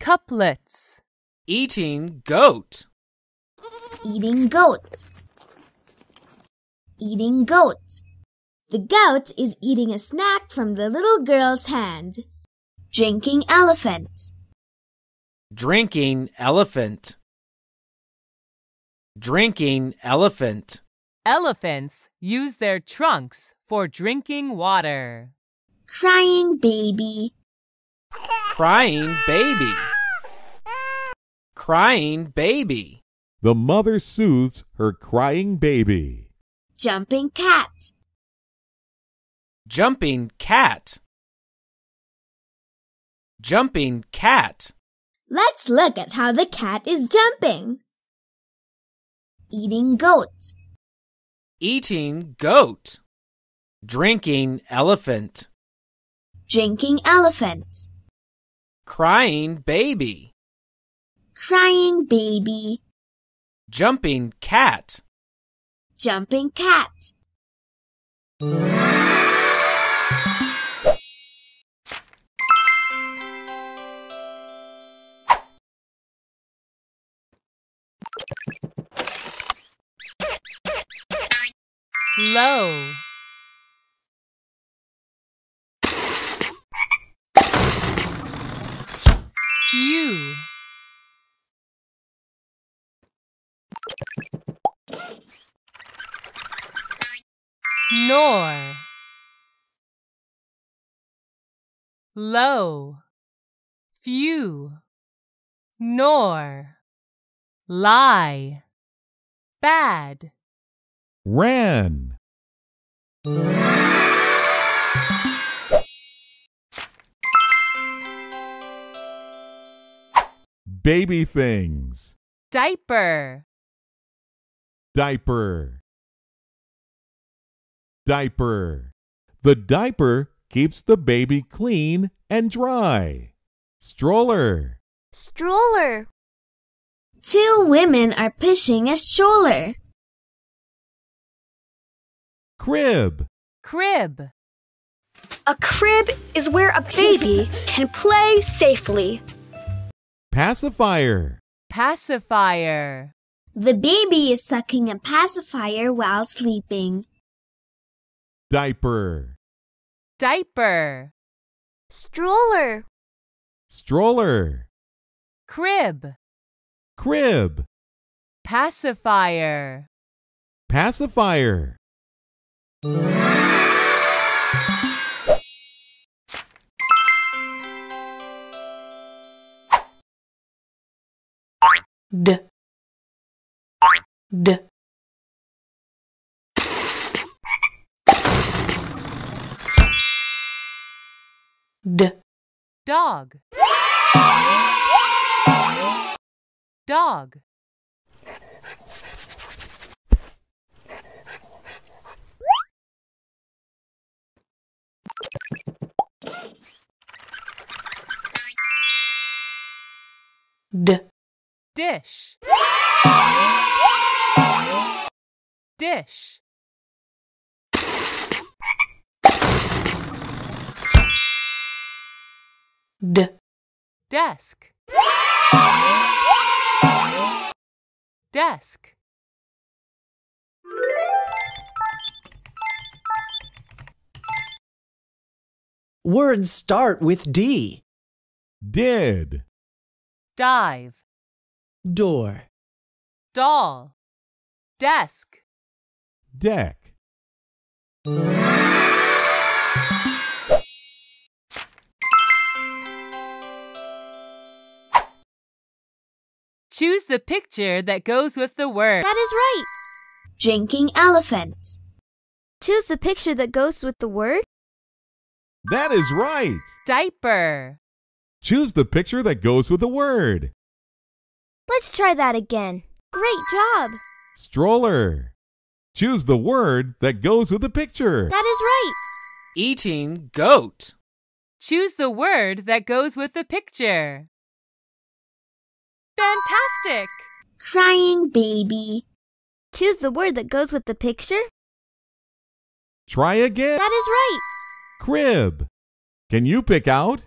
couplets. Eating goat. Eating goat. Eating goat. The goat is eating a snack from the little girl's hand. Drinking elephant. Drinking elephant. Drinking elephant. Elephants use their trunks for drinking water. Crying baby. Crying baby. Crying baby. The mother soothes her crying baby. Jumping cat. Jumping cat. Jumping cat. Let's look at how the cat is jumping. Eating goat. Eating goat. Drinking elephant. Drinking elephant. Crying baby. Crying baby. Jumping cat. Jumping cat. Low. Few. Nor. Low. Few. Nor. Lie. Bad. Ran. Baby things. Diaper. Diaper. Diaper. The diaper keeps the baby clean and dry. Stroller. Stroller. Two women are pushing a stroller. Crib. Crib. A crib is where a baby can play safely. Pacifier. Pacifier. The baby is sucking a pacifier while sleeping. Diaper. Diaper. Stroller. Stroller. Crib. Crib. Pacifier. Pacifier. D. D. D. Dog. Dog. D. Dish. Dish. D. Desk. Desk. Words start with D. Did. Dive. Door. Doll. Desk. Deck. Choose the picture that goes with the word. That is right. Drinking elephant. Choose the picture that goes with the word. That is right. Diaper. Choose the picture that goes with the word. Let's try that again. Great job. Stroller. Choose the word that goes with the picture. That is right. Eating goat. Choose the word that goes with the picture. Fantastic! Crying baby. Choose the word that goes with the picture. Try again. That is right. Crib. Can you pick out?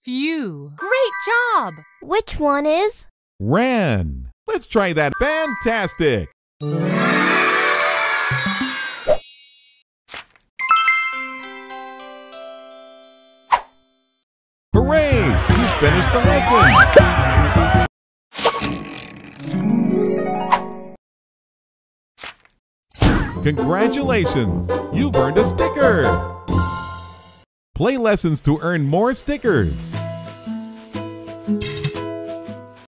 few. Great job! Which one is? Ran. Let's try that. Fantastic. Hooray! You finished the lesson. Congratulations! You've earned a sticker. Play lessons to earn more stickers.